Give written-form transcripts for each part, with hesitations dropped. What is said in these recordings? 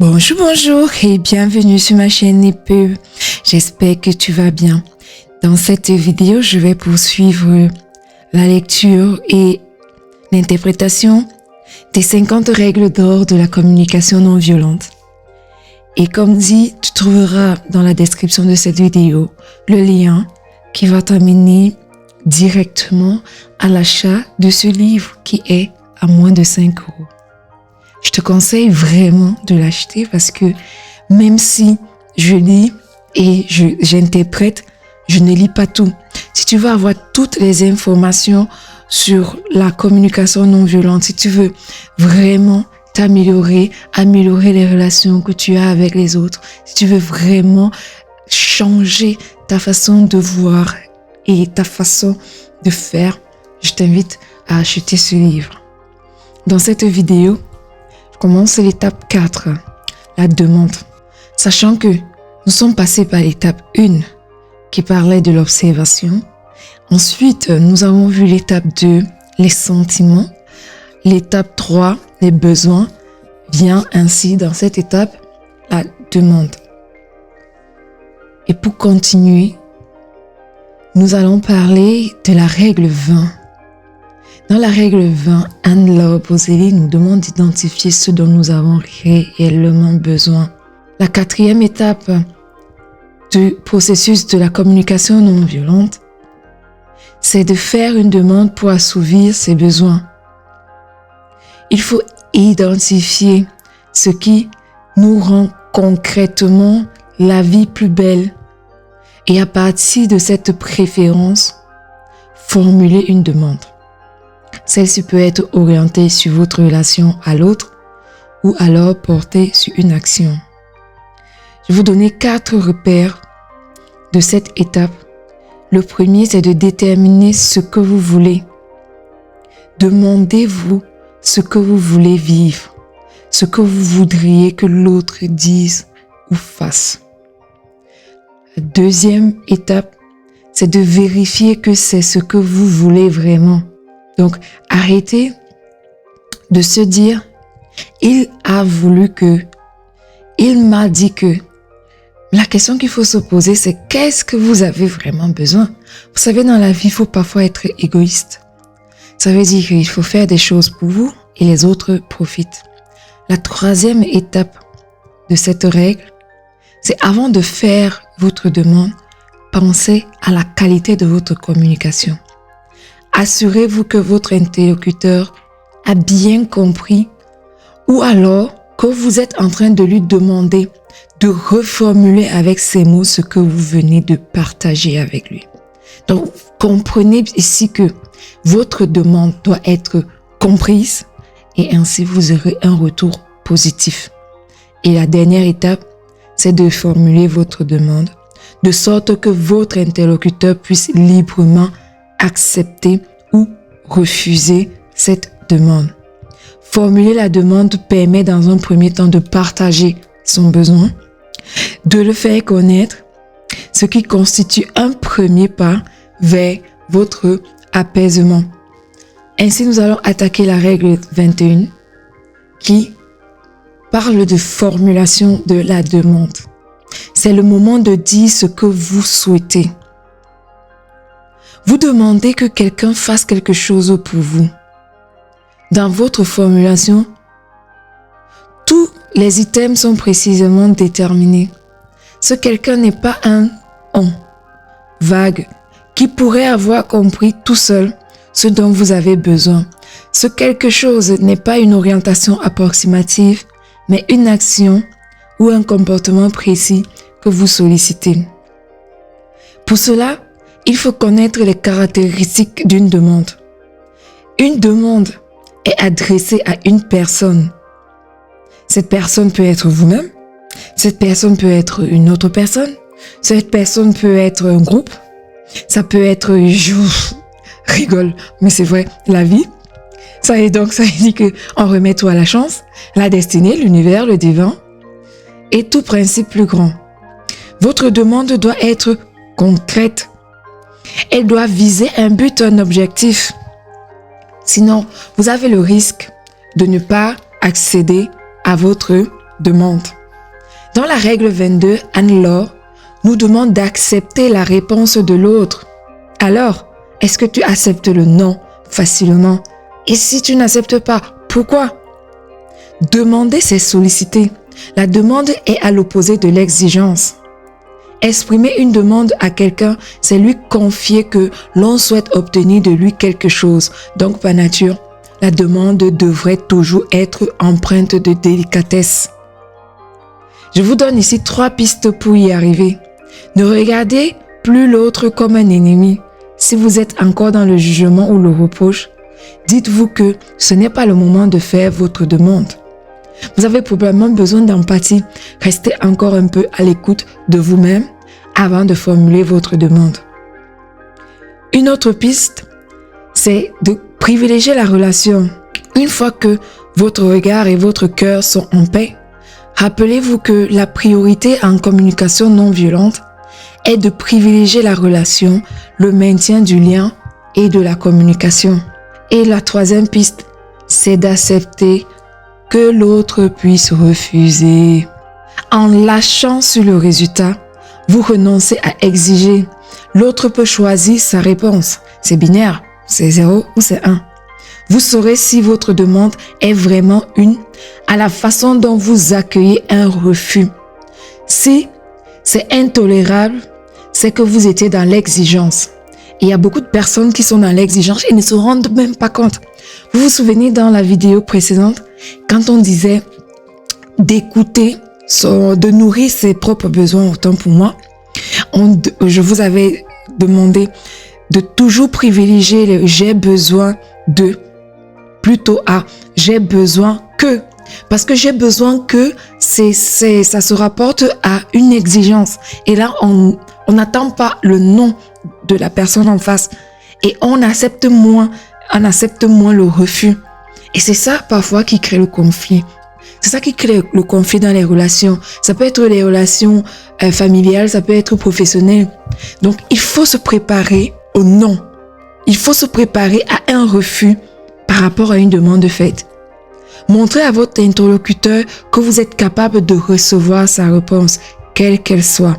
Bonjour et bienvenue sur ma chaîne Nipeu. J'espère que tu vas bien. Dans cette vidéo, je vais poursuivre la lecture et l'interprétation des 50 règles d'or de la communication non violente. Et comme dit, tu trouveras dans la description de cette vidéo le lien qui va t'amener directement à l'achat de ce livre qui est à moins de 5 €. Je te conseille vraiment de l'acheter parce que même si je lis et j'interprète, je ne lis pas tout. Si tu veux avoir toutes les informations sur la communication non violente, si tu veux vraiment t'améliorer, améliorer les relations que tu as avec les autres, si tu veux vraiment changer ta façon de voir et ta façon de faire, je t'invite à acheter ce livre. Dans cette vidéo, je commence l'étape 4, la demande. Sachant que nous sommes passés par l'étape 1 qui parlait de l'observation. Ensuite, nous avons vu l'étape 2, les sentiments. L'étape 3, les besoins. Vient ainsi dans cette étape la demande. Et pour continuer, nous allons parler de la règle 20. Dans la règle 20, Anne-Laure Boselli nous demande d'identifier ce dont nous avons réellement besoin. La 4e étape du processus de la communication non violente, c'est de faire une demande pour assouvir ses besoins. Il faut identifier ce qui nous rend concrètement la vie plus belle et à partir de cette préférence, formuler une demande. Celle-ci peut être orientée sur votre relation à l'autre ou alors portée sur une action. Je vais vous donner 4 repères de cette étape. Le premier, c'est de déterminer ce que vous voulez. Demandez-vous ce que vous voulez vivre, ce que vous voudriez que l'autre dise ou fasse. La deuxième étape, c'est de vérifier que c'est ce que vous voulez vraiment. Donc, arrêtez de se dire, il a voulu que, il m'a dit que. La question qu'il faut se poser, c'est qu'est-ce que vous avez vraiment besoin? Vous savez, dans la vie, il faut parfois être égoïste. Ça veut dire qu'il faut faire des choses pour vous et les autres profitent. La 3e étape de cette règle, c'est avant de faire votre demande, pensez à la qualité de votre communication. Assurez-vous que votre interlocuteur a bien compris ou alors que vous êtes en train de lui demander de reformuler avec ces mots ce que vous venez de partager avec lui. Donc, comprenez ici que votre demande doit être comprise et ainsi vous aurez un retour positif. Et la dernière étape, c'est de formuler votre demande de sorte que votre interlocuteur puisse librement accepter ou refuser cette demande. Formuler la demande permet dans un premier temps de partager son besoin, de le faire connaître, ce qui constitue un premier pas vers votre apaisement. Ainsi, nous allons attaquer la règle 21 qui parle de formulation de la demande. C'est le moment de dire ce que vous souhaitez. Vous demandez que quelqu'un fasse quelque chose pour vous. Dans votre formulation, tous les items sont précisément déterminés. Ce quelqu'un n'est pas un « on » vague qui pourrait avoir compris tout seul ce dont vous avez besoin. Ce quelque chose n'est pas une orientation approximative, mais une action ou un comportement précis que vous sollicitez. Pour cela, il faut connaître les caractéristiques d'une demande. Une demande est adressée à une personne. Cette personne peut être vous-même, cette personne peut être une autre personne, cette personne peut être un groupe, ça peut être, je rigole, mais c'est vrai, la vie. Ça veut dire qu'on remet tout à la chance, la destinée, l'univers, le divin et tout principe plus grand. Votre demande doit être concrète. Elle doit viser un but, un objectif. Sinon, vous avez le risque de ne pas accéder à votre demande. Dans la règle 22, Anne-Laure nous demande d'accepter la réponse de l'autre. Alors, est-ce que tu acceptes le non facilement? Et si tu n'acceptes pas, pourquoi? Demander, c'est solliciter. La demande est à l'opposé de l'exigence. Exprimer une demande à quelqu'un, c'est lui confier que l'on souhaite obtenir de lui quelque chose. Donc, par nature, la demande devrait toujours être empreinte de délicatesse. Je vous donne ici 3 pistes pour y arriver. Ne regardez plus l'autre comme un ennemi. Si vous êtes encore dans le jugement ou le reproche, dites-vous que ce n'est pas le moment de faire votre demande. Vous avez probablement besoin d'empathie. Restez encore un peu à l'écoute de vous-même avant de formuler votre demande. Une autre piste, c'est de privilégier la relation. Une fois que votre regard et votre cœur sont en paix, rappelez-vous que la priorité en communication non violente est de privilégier la relation, le maintien du lien et de la communication. Et la 3e piste, c'est d'accepter que l'autre puisse refuser. En lâchant sur le résultat, vous renoncez à exiger. L'autre peut choisir sa réponse. C'est binaire, c'est 0 ou c'est 1. Vous saurez si votre demande est vraiment une à la façon dont vous accueillez un refus. Si c'est intolérable, c'est que vous étiez dans l'exigence. Et il y a beaucoup de personnes qui sont dans l'exigence et ne se rendent même pas compte. Vous vous souvenez dans la vidéo précédente, quand on disait d'écouter, de nourrir ses propres besoins autant pour moi, je vous avais demandé de toujours privilégier le « j'ai besoin de » plutôt à « j'ai besoin que ». Parce que j'ai besoin que ça se rapporte à une exigence. Et là, on n'attend pas le non de la personne en face. Et on accepte moins le refus. Et c'est ça parfois qui crée le conflit. C'est ça qui crée le conflit dans les relations. Ça peut être les relations familiales, ça peut être professionnelles. Donc, il faut se préparer au non. Il faut se préparer à un refus par rapport à une demande faite. Montrez à votre interlocuteur que vous êtes capable de recevoir sa réponse, quelle qu'elle soit.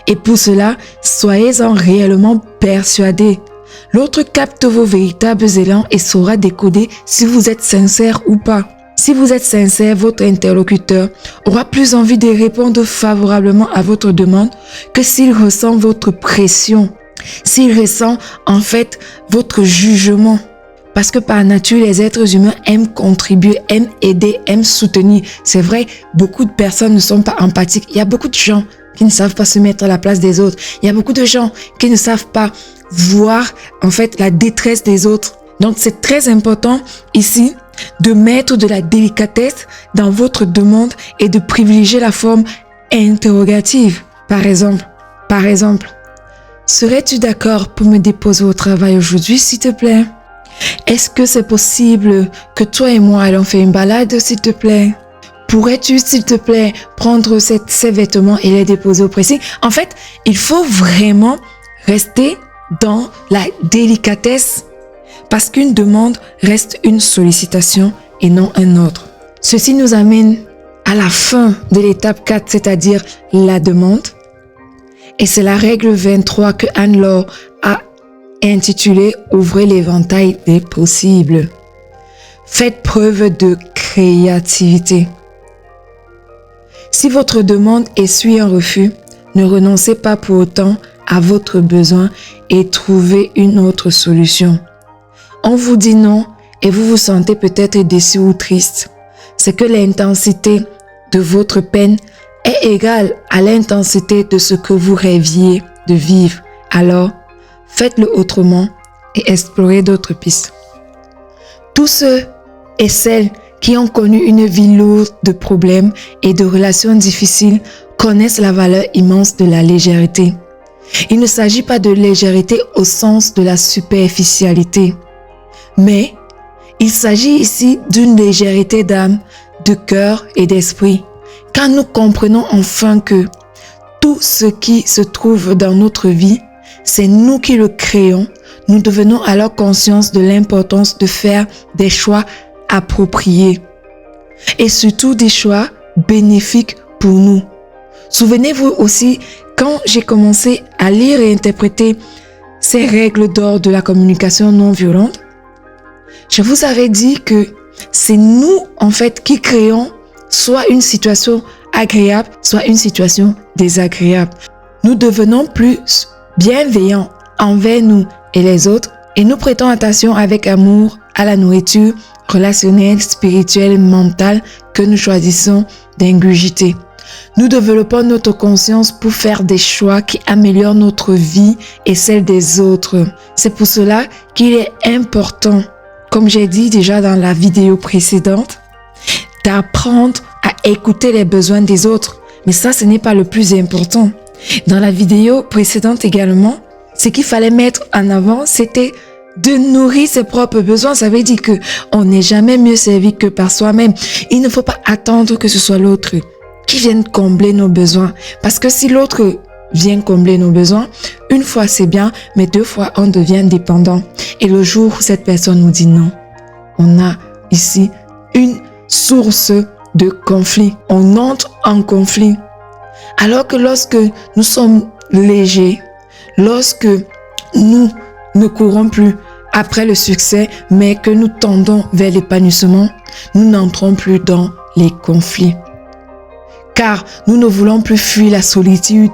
Et pour cela, soyez-en réellement persuadés. L'autre capte vos véritables élans et saura décoder si vous êtes sincère ou pas. Si vous êtes sincère, votre interlocuteur aura plus envie de répondre favorablement à votre demande que s'il ressent votre pression, s'il ressent en fait votre jugement. Parce que par nature, les êtres humains aiment contribuer, aiment aider, aiment soutenir. C'est vrai, beaucoup de personnes ne sont pas empathiques. Il y a beaucoup de gens qui ne savent pas se mettre à la place des autres. Il y a beaucoup de gens qui ne savent pas voir en fait la détresse des autres. Donc c'est très important ici de mettre de la délicatesse dans votre demande et de privilégier la forme interrogative. Par exemple, serais-tu d'accord pour me déposer au travail aujourd'hui, s'il te plaît? Est-ce que c'est possible que toi et moi allons faire une balade, s'il te plaît? Pourrais-tu, s'il te plaît, prendre ces vêtements et les déposer au pressing? En fait, il faut vraiment rester dans la délicatesse parce qu'une demande reste une sollicitation et non un ordre. Ceci nous amène à la fin de l'étape 4, c'est-à-dire la demande. Et c'est la règle 23 que Anne-Laure a intitulée « Ouvrez l'éventail des possibles ». Faites preuve de créativité. Si votre demande essuie un refus, ne renoncez pas pour autant à votre besoin et trouvez une autre solution. On vous dit non et vous vous sentez peut-être déçu ou triste. C'est que l'intensité de votre peine est égale à l'intensité de ce que vous rêviez de vivre. Alors, faites-le autrement et explorez d'autres pistes. Tous ceux et celles qui ont connu une vie lourde de problèmes et de relations difficiles connaissent la valeur immense de la légèreté. Il ne s'agit pas de légèreté au sens de la superficialité, mais il s'agit ici d'une légèreté d'âme, de cœur et d'esprit. Quand nous comprenons enfin que tout ce qui se trouve dans notre vie, c'est nous qui le créons, nous devenons alors conscients de l'importance de faire des choix appropriés. Et surtout des choix bénéfique pour nous. Souvenez-vous aussi, quand j'ai commencé à lire et interpréter ces règles d'or de la communication non violente, je vous avais dit que c'est nous, en fait, qui créons soit une situation agréable, soit une situation désagréable. Nous devenons plus bienveillants envers nous et les autres et nous prêtons attention avec amour à la nourriture relationnelle, spirituelle, mentale que nous choisissons d'ingurgiter. Nous développons notre conscience pour faire des choix qui améliorent notre vie et celle des autres. C'est pour cela qu'il est important, comme j'ai dit déjà dans la vidéo précédente, d'apprendre à écouter les besoins des autres. Mais ça, ce n'est pas le plus important. Dans la vidéo précédente également, ce qu'il fallait mettre en avant, c'était de nourrir ses propres besoins. Ça veut dire que on n'est jamais mieux servi que par soi-même. Il ne faut pas attendre que ce soit l'autre qui vienne combler nos besoins. Parce que si l'autre vient combler nos besoins, une fois c'est bien, mais deux fois on devient dépendant. Et le jour où cette personne nous dit non, on a ici une source de conflit. On entre en conflit. Alors que lorsque nous sommes légers, lorsque nous ne courons plus après le succès, mais que nous tendons vers l'épanouissement, nous n'entrons plus dans les conflits. Car nous ne voulons plus fuir la solitude,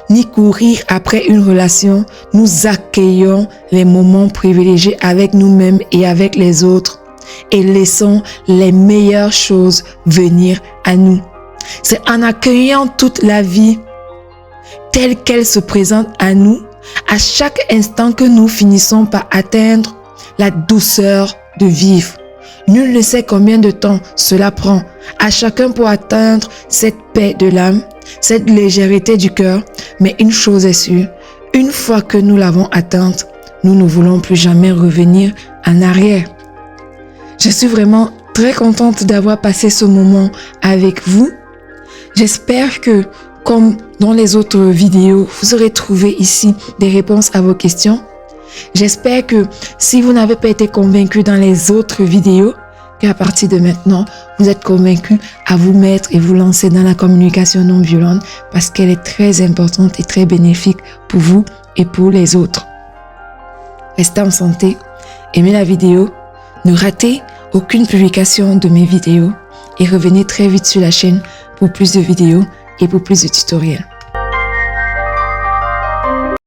ni courir après une relation. Nous accueillons les moments privilégiés avec nous-mêmes et avec les autres et laissons les meilleures choses venir à nous. C'est en accueillant toute la vie telle qu'elle se présente à nous, à chaque instant que nous finissons par atteindre la douceur de vivre. Nul ne sait combien de temps cela prend à chacun pour atteindre cette paix de l'âme, cette légèreté du cœur. Mais une chose est sûre, une fois que nous l'avons atteinte, nous ne voulons plus jamais revenir en arrière. Je suis vraiment très contente d'avoir passé ce moment avec vous. J'espère que, comme dans les autres vidéos, vous aurez trouvé ici des réponses à vos questions. J'espère que si vous n'avez pas été convaincu dans les autres vidéos, qu'à partir de maintenant, vous êtes convaincu à vous mettre et vous lancer dans la communication non violente parce qu'elle est très importante et très bénéfique pour vous et pour les autres. Restez en santé, aimez la vidéo, ne ratez aucune publication de mes vidéos et revenez très vite sur la chaîne pour plus de vidéos et pour plus de tutoriels.